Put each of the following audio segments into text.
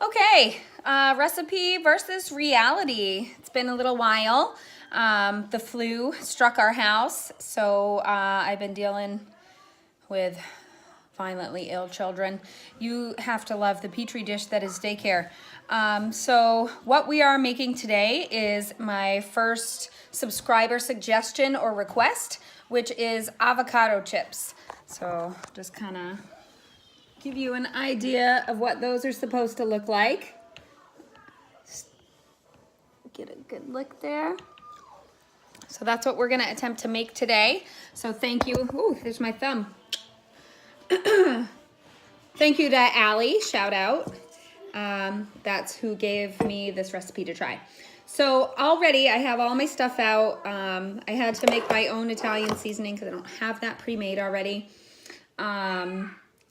Okay, recipe versus reality. It's been a little while. The flu struck our house, so I've been dealing with violently ill children. You have to love the petri dish that is daycare. So what we are making today is my first subscriber suggestion or request, which is avocado chips. So just kind of give you an idea of what those are supposed to look like. Get a good look there. So that's what we're gonna attempt to make today. So thank you. Ooh, there's my thumb. Thank you to Allie, shout out. That's who gave me this recipe to try. So already I have all my stuff out. I had to make my own Italian seasoning because I don't have that pre-made already.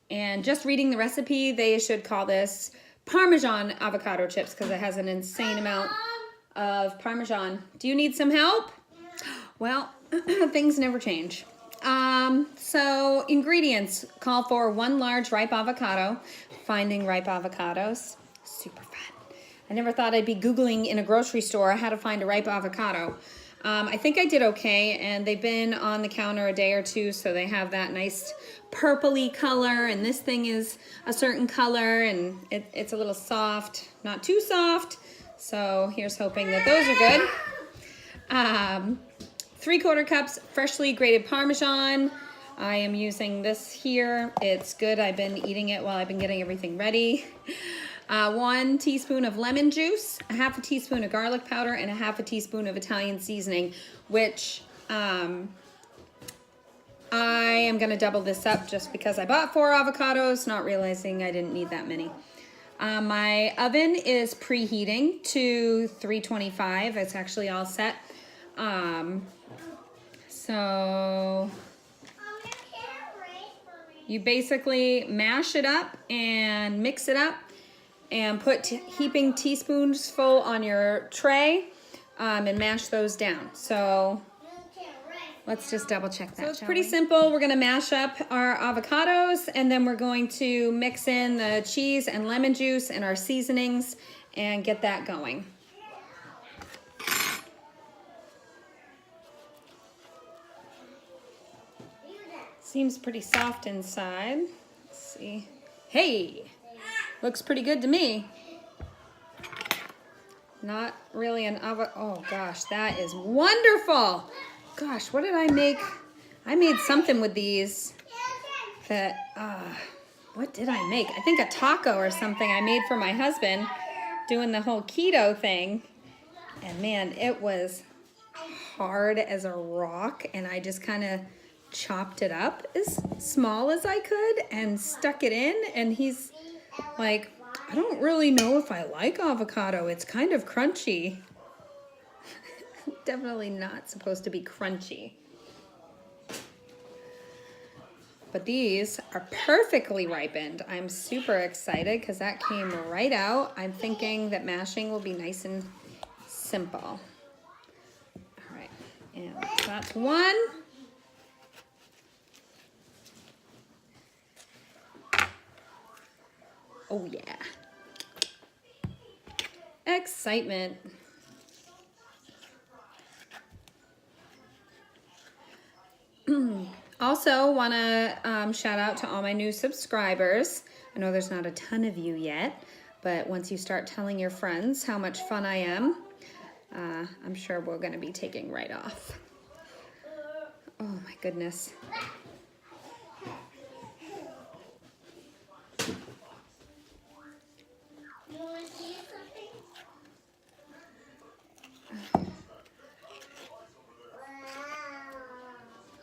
And just reading the recipe, they should call this Parmesan avocado chips because it has an insane amount of Parmesan. Do you need some help? Well, things never change. So ingredients call for 1 large ripe avocado. Finding ripe avocados, super fun. I never thought I'd be Googling in a grocery store how to find a ripe avocado. I think I did okay, and they've been on the counter a day or two, so they have that nice purpley color, and this thing is a certain color, and it's a little soft, not too soft. So here's hoping that those are good. 3/4 cups freshly grated Parmesan. I am using this here. It's good. I've been eating it while I've been getting everything ready. 1 teaspoon of lemon juice, 1/2 teaspoon of garlic powder, and 1/2 teaspoon of Italian seasoning, which I am gonna double this up just because I bought 4 avocados, not realizing I didn't need that many. My oven is preheating to 325. It's actually all set. So you basically mash it up and mix it up and put heaping teaspoons full on your tray and mash those down. So let's just double check that. So it's pretty simple. We're gonna mash up our avocados and then we're going to mix in the cheese and lemon juice and our seasonings and get that going. Seems pretty soft inside. Let's see. Hey, looks pretty good to me. Not really an avocado. Oh gosh, that is wonderful. Gosh, what did I make? I made something with these that, what did I make? I think a taco or something I made for my husband doing the whole keto thing. And man, it was hard as a rock and I just kind of chopped it up as small as I could and stuck it in, and he's like, I don't really know if I like avocado. It's kind of crunchy. Definitely not supposed to be crunchy. But these are perfectly ripened. I'm super excited because that came right out. I'm thinking that mashing will be nice and simple. All right, and that's 1. Oh yeah. Excitement. Also want to shout out to all my new subscribers. I know there's not a ton of you yet, but once you start telling your friends how much fun I am, I'm sure we're going to be taking right off. Oh my goodness.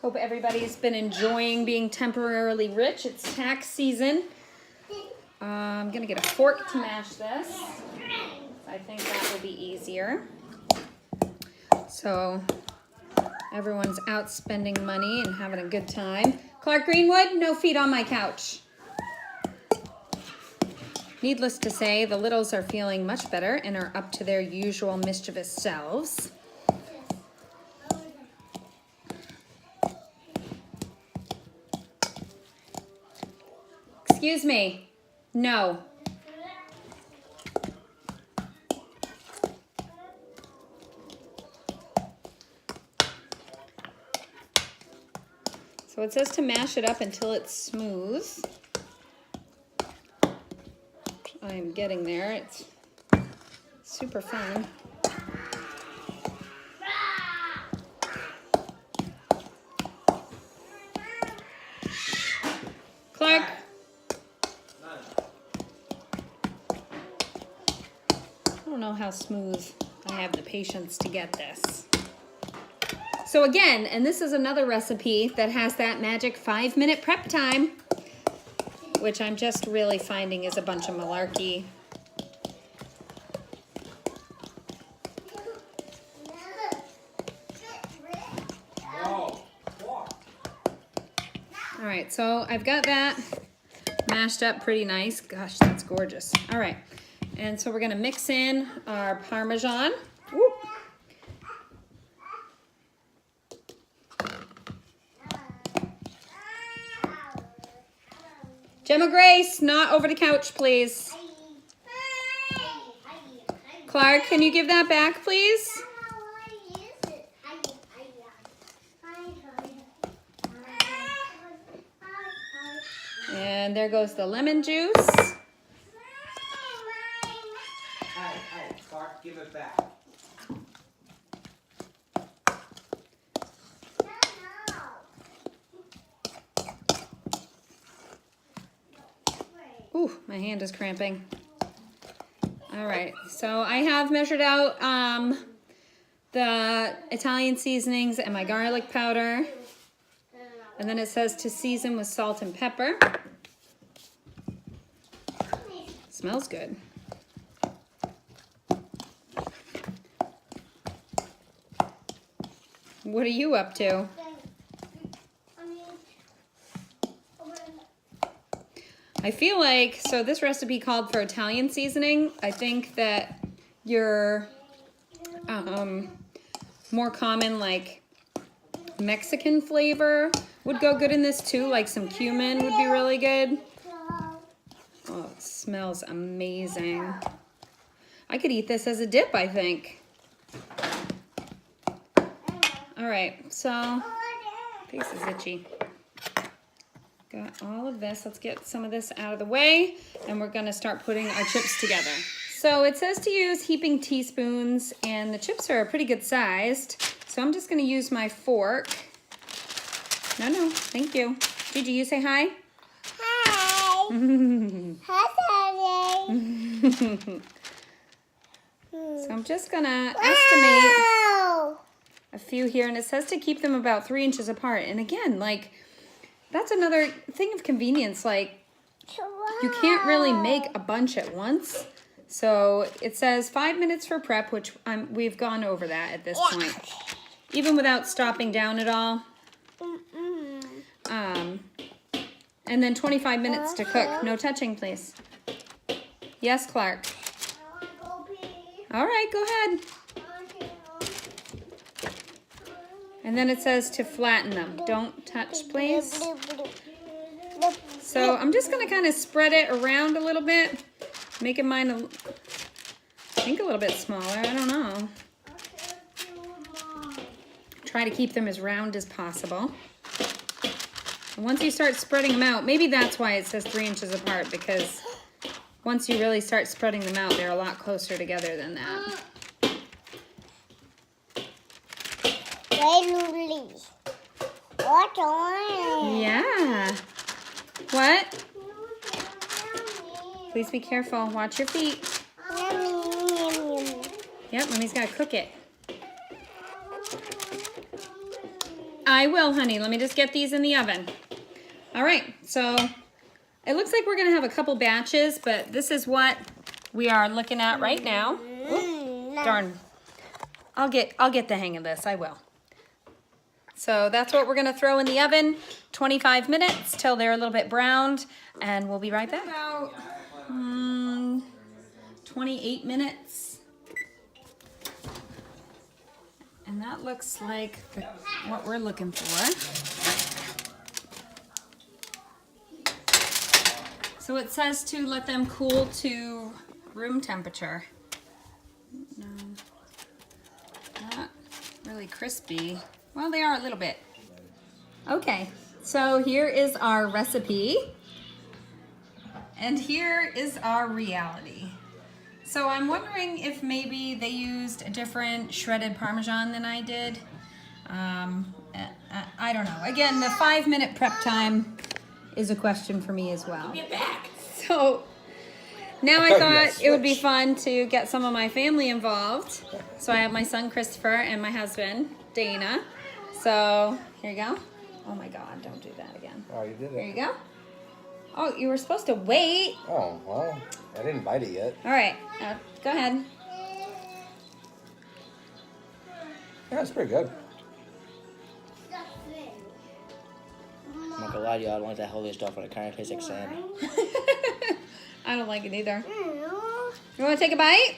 Hope everybody's been enjoying being temporarily rich. It's tax season. I'm gonna get a fork to mash this. I think that will be easier. So everyone's out spending money and having a good time. Clark Greenwood, no feet on my couch. Needless to say, the littles are feeling much better and are up to their usual mischievous selves. Excuse me. No. So it says to mash it up until it's smooth. I'm getting there. It's super fun. Clark. I don't know how smooth I have the patience to get this. So again, and this is another recipe that has that magic 5-minute prep time, which I'm just really finding is a bunch of malarkey. All right, so I've got that mashed up pretty nice. Gosh, that's gorgeous. All right, and so we're gonna mix in our Parmesan. Whoop. Gemma Grace, not over the couch, please. Clark, can you give that back, please? And there goes the lemon juice. Hey, Clark, give it back. Ooh, my hand is cramping. All right, so I have measured out the Italian seasonings and my garlic powder. And then it says to season with salt and pepper. Smells good. What are you up to? I feel like, so this recipe called for Italian seasoning. I think that your more common like Mexican flavor would go good in this too. Like some cumin would be really good. Oh, it smells amazing. I could eat this as a dip, I think. All right, so face is itchy. Got all of this. Let's get some of this out of the way, and we're gonna start putting our chips together. So it says to use heaping teaspoons, and the chips are pretty good sized. So I'm just gonna use my fork. No, thank you. Gigi, you say hi? Hi. Hi, Daddy. So I'm just gonna estimate a few here, and it says to keep them about 3 inches apart. And again, like, that's another thing of convenience. Like, you can't really make a bunch at once. So it says 5 minutes for prep, which we've gone over that at this point, even without stopping down at all. And then 25 minutes to cook. No touching, please. Yes, Clark. All right, go ahead. And then it says to flatten them. Don't touch, please. So I'm just gonna kind of spread it around a little bit, making mine, I think, a little bit smaller. I don't know. Try to keep them as round as possible. And once you start spreading them out, maybe that's why it says 3 inches apart, because once you really start spreading them out, they're a lot closer together than that. What on? Yeah. What? Please be careful. Watch your feet. Yep, Mommy's got to cook it. I will, honey. Let me just get these in the oven. All right, so it looks like we're going to have a couple batches, but this is what we are looking at right now. Oop, darn. I'll get the hang of this. I will. So that's what we're going to throw in the oven. 25 minutes till they're a little bit browned, and we'll be right back. About 28 minutes. And that looks like what we're looking for. So it says to let them cool to room temperature. No, not really crispy. Well, they are a little bit. Okay, So here is our recipe. And here is our reality. So I'm wondering if maybe they used a different shredded Parmesan than I did. I don't know. Again, the 5-minute prep time is a question for me as well. Get back. So now I thought it would be fun to get some of my family involved. So I have my son Christopher and my husband Dana. So here you go. Oh my God, don't do that again. Oh, you did Here it. you go. Oh, you were supposed to wait. Oh, well, I didn't bite it yet. All right, go ahead. Yeah, it's pretty good. I'm not gonna lie to you, I don't like that healthy stuff, but it kind of tastes like sand. I don't like it either. You want to take a bite?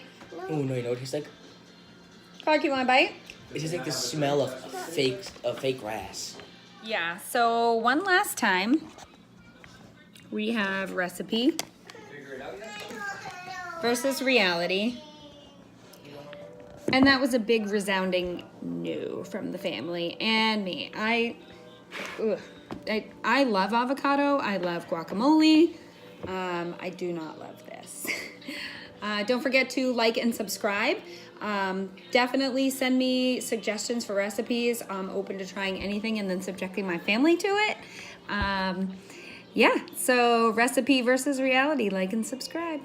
Oh no, you know what it tastes like? Clark, you want a bite? It tastes like the smell of fake grass. Yeah, so one last time, we have recipe versus reality. And that was a big resounding no from the family and me. I love avocado. I love guacamole. I do not love this. Don't forget to like and subscribe. Definitely send me suggestions for recipes. I'm open to trying anything and then subjecting my family to it. Yeah, so recipe versus reality, like and subscribe.